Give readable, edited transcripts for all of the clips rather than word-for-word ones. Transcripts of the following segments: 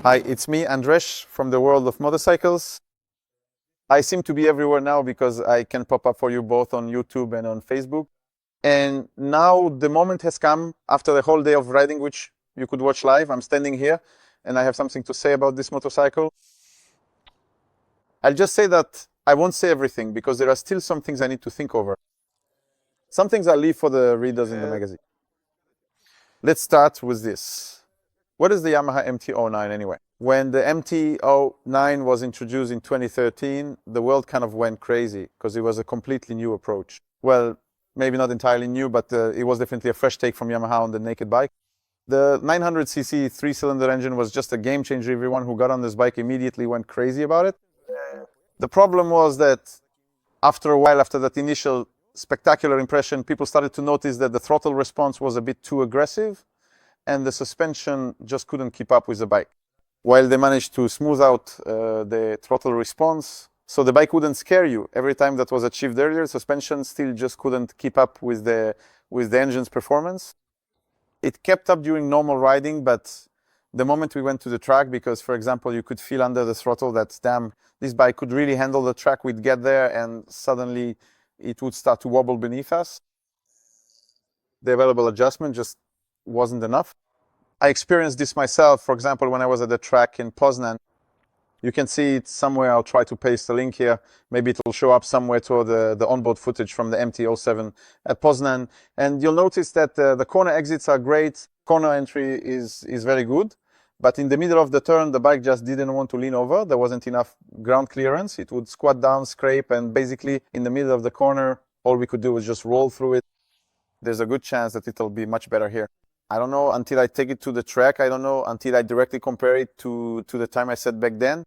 Hi, it's me, Andrzej, from the world of motorcycles. I seem to be everywhere now because I can pop up for you both on YouTube and on Facebook. And now the moment has come after the whole day of riding, which you could watch live. I'm standing here and I have something to say about this motorcycle. I'll just say that I won't say everything because there are still some things I need to think over. Some things I'll leave for the readers in the magazine. Let's start with this. What is the Yamaha MT-09 anyway? When the MT-09 was introduced in 2013, the world kind of went crazy because it was a completely new approach. Well, maybe not entirely new, but it was definitely a fresh take from Yamaha on the naked bike. The 900cc three-cylinder engine was just a game changer. Everyone who got on this bike immediately went crazy about it. The problem was that after a while, after that initial spectacular impression, people started to notice that the throttle response was a bit too aggressive and the suspension just couldn't keep up with the bike. While they managed to smooth out the throttle response, so the bike wouldn't scare you. Every time that was achieved earlier, suspension still just couldn't keep up with the engine's performance. It kept up during normal riding, but the moment we went to the track, because for example, you could feel under the throttle that, damn, this bike could really handle the track, we'd get there and suddenly it would start to wobble beneath us. The available adjustment just wasn't enough. I experienced this myself, for example, when I was at the track in Poznan. You can see it somewhere. I'll try to paste a link here. Maybe it will show up somewhere toward the onboard footage from the MT-07 at Poznan. And you'll notice that the corner exits are great. Corner entry is very good. But in the middle of the turn, the bike just didn't want to lean over. There wasn't enough ground clearance. It would squat down, scrape, and basically in the middle of the corner, all we could do was just roll through it. There's a good chance that it'll be much better here. I don't know until I take it to the track. I don't know until I directly compare it to the time I said back then.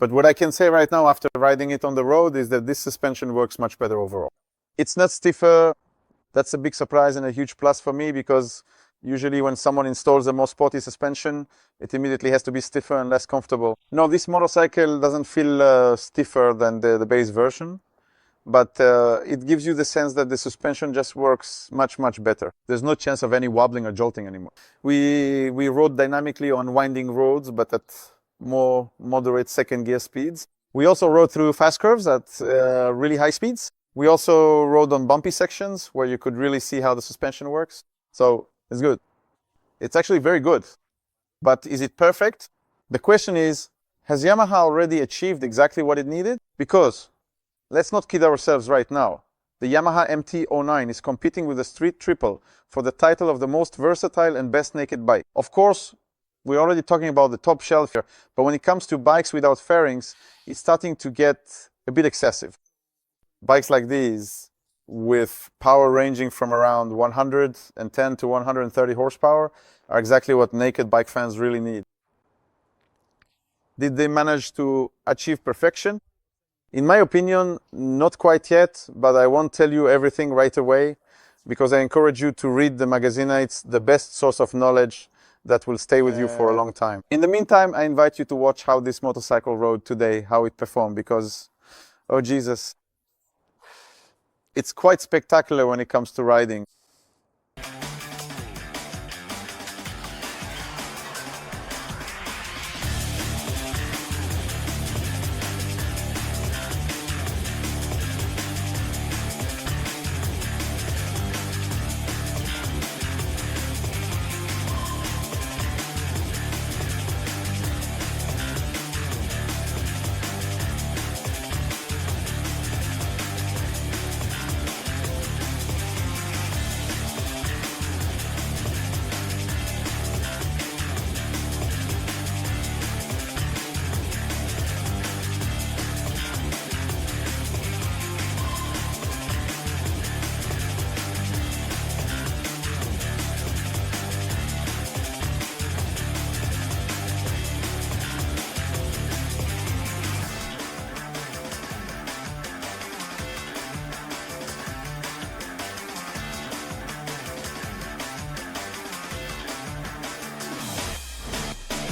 But what I can say right now after riding it on the road is that this suspension works much better overall. It's not stiffer. That's a big surprise and a huge plus for me because usually when someone installs a more sporty suspension, it immediately has to be stiffer and less comfortable. No, this motorcycle doesn't feel stiffer than the base version. But it gives you the sense that the suspension just works much, much better. There's no chance of any wobbling or jolting anymore. We rode dynamically on winding roads, but at more moderate second gear speeds. We also rode through fast curves at really high speeds. We also rode on bumpy sections where you could really see how the suspension works. So it's good. It's actually very good. But is it perfect? The question is, has Yamaha already achieved exactly what it needed? Because let's not kid ourselves right now. The Yamaha MT-09 is competing with the Street Triple for the title of the most versatile and best naked bike. Of course, we're already talking about the top shelf here, but when it comes to bikes without fairings, it's starting to get a bit excessive. Bikes like these, with power ranging from around 110 to 130 horsepower, are exactly what naked bike fans really need. Did they manage to achieve perfection? In my opinion, not quite yet, but I won't tell you everything right away because I encourage you to read the magazine. It's the best source of knowledge that will stay with you for a long time. In the meantime, I invite you to watch how this motorcycle rode today, how it performed, because, oh Jesus, it's quite spectacular when it comes to riding.